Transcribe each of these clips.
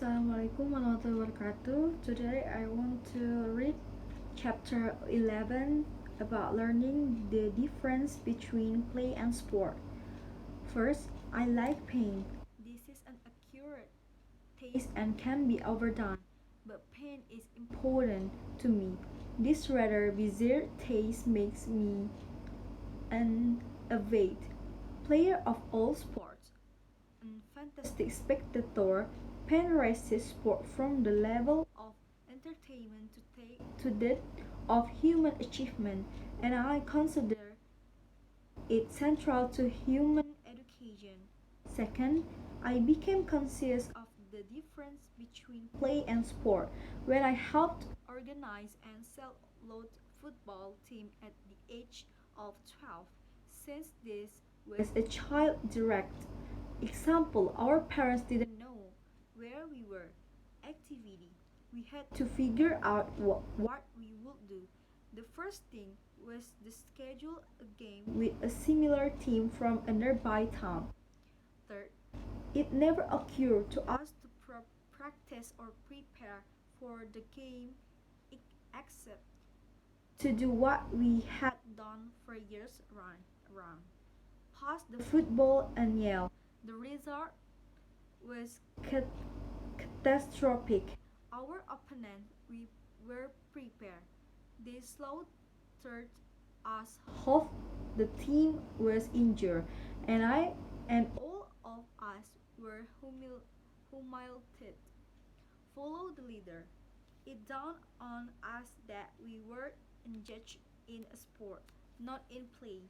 Assalamualaikum warahmatullahi wabarakatuh. Today I want to read chapter 11 about learning the difference between play and sport. First, I like pain. This is an accurate taste and can be overdone, but pain is important to me. This rather bizarre taste makes me an avid player of all sports and fantastic spectator. Pen raises sport from the level of entertainment to that of human achievement, and I consider it central to human education. Second, I became conscious of the difference between play and sport when I helped organize and sell load football team at the age of 12. Since this was a child direct example, our parents didn't know where we were. Activity. We had to figure out what we would do. The first thing was to schedule a game with a similar team from a nearby town. Third, it never occurred to us to practice or prepare for the game except to do what we had done for years run. Pass the football and yell. The result was catastrophic. Our opponent, we were prepared. They slaughtered us. Half the team was injured, and I and all of us were humiliated. Follow the leader. It dawned on us that we were engaged in a sport, not in play.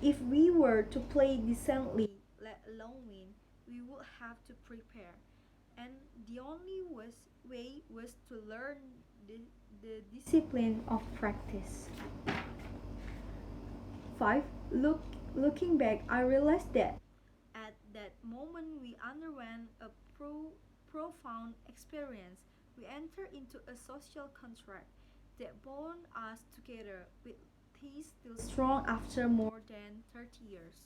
If we were to play decently, let alone win, we would have to prepare. And the only way was to learn the, the discipline of practice. 5. Looking back, I realized that at that moment we underwent a profound experience. We entered into a social contract that bound us together with ties still strong after more than 30 years.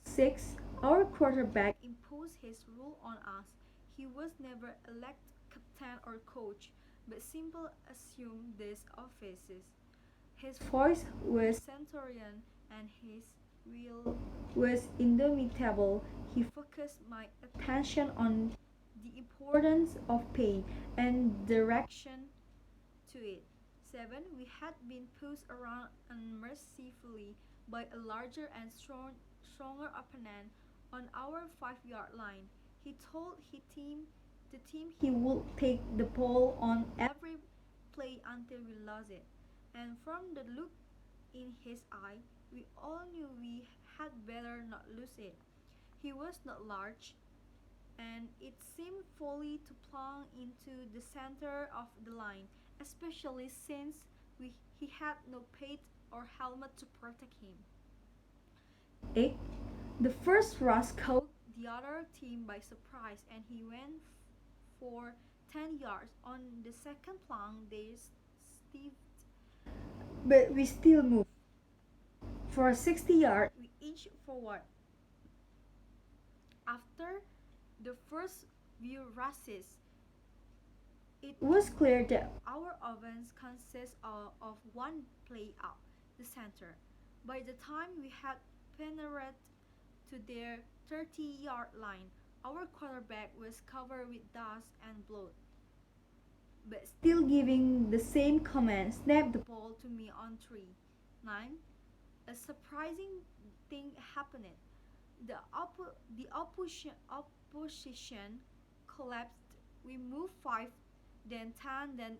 6. Our quarterback imposed his rule on us. He was never elected captain or coach, but simply assumed these offices. His voice was stentorian and his will was indomitable. He focused my attention on the importance of pain and direction to it. 7. We had been pushed around unmercifully by a larger and stronger opponent on our 5 yard line. He told the team he would take the ball on every play until we lost it. And from the look in his eye, we all knew we had better not lose it. He was not large, and it seemed folly to plunge into the center of the line, especially since he had no pad or helmet to protect him. 8. The first rush caught the other team by surprise, and he went for 10 yards. On the second plunge, they stiffed, but we still moved. For 60 yards, we inched forward. After the first few rushes, it was clear that our offense consists of one play out the center. By the time we had penetrated to their 30-yard line, our quarterback was covered with dust and blood. But still giving the same command, snap the ball to me on 3. 9. A surprising thing happened. The opposition collapsed. We moved 5, then 10, then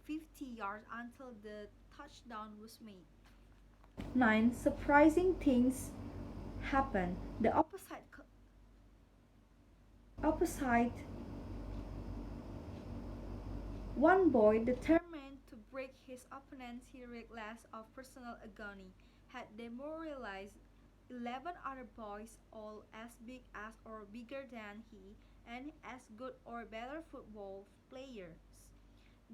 50 yards until the touchdown was made. 9. Surprising things happened. The opposite one boy, determined to break his opponent's heroic last of personal agony, had demoralized 11 other boys, all as big as or bigger than he, and as good or better football players.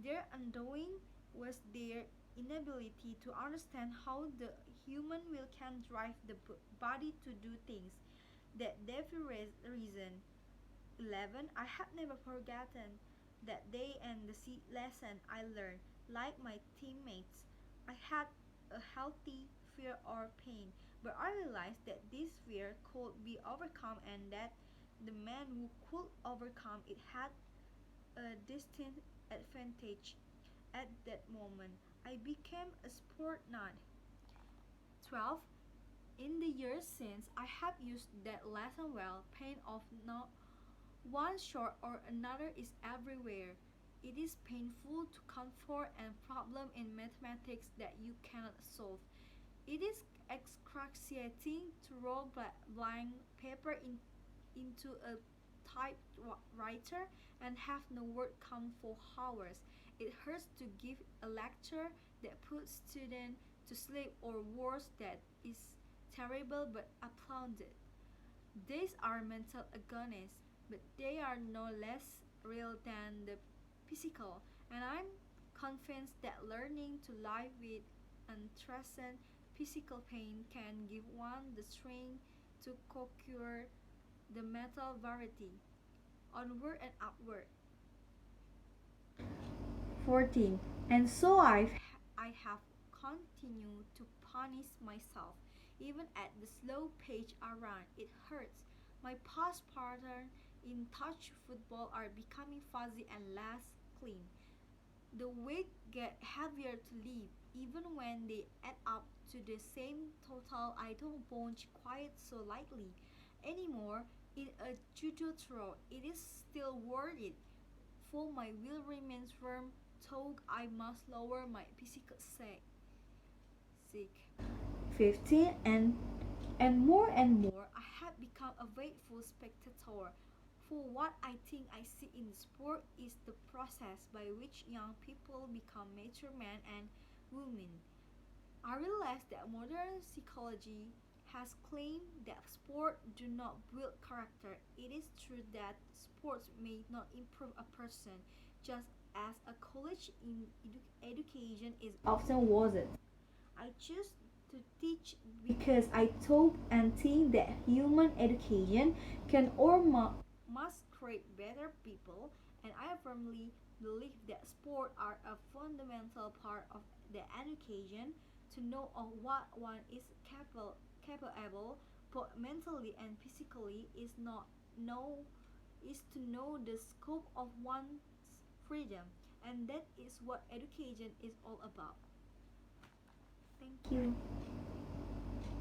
Their undoing was their inability to understand how the human will can drive the body to do things that defy reason. 11, I have never forgotten that day and the lesson I learned. Like my teammates, I had a healthy fear or pain, but I realized that this fear could be overcome and that the man who could overcome it had a distinct advantage. At that moment, I became a sport nut. 12. In the years since, I have used that lesson well. Pain of not one sort or another is everywhere. It is painful to confront a problem in mathematics that you cannot solve. It is excruciating to roll blank paper into a typewriter and have no word come for hours. It hurts to give a lecture that puts students to sleep or worse that is terrible but applauded. These are mental agonies, but they are no less real than the physical, and I'm convinced that learning to live with unpleasant physical pain can give one the strength to conquer the mental variety, onward and upward. 14. And so I have continued to punish myself. Even at the slow pace I run, it hurts. My pass pattern in touch football are becoming fuzzy and less clean. The weight get heavier to lift, even when they add up to the same total. I don't punch quite so lightly anymore. In a judo throw, it is still worth it, for my will remains firm, though I must lower my physical sick. 15. And more, I have become a faithful spectator. For what I think I see in sport is the process by which young people become mature men and women. I realize that modern psychology has claimed that sport do not build character. It is true that sports may not improve a person, just as a college in education is often wasn't. I choose to teach because I thought and think that human education can or must create better people, and I firmly believe that sports are a fundamental part of the education. To know of what one is capable both mentally and physically know is to know the scope of one's freedom, and that is what education is all about. Thank you.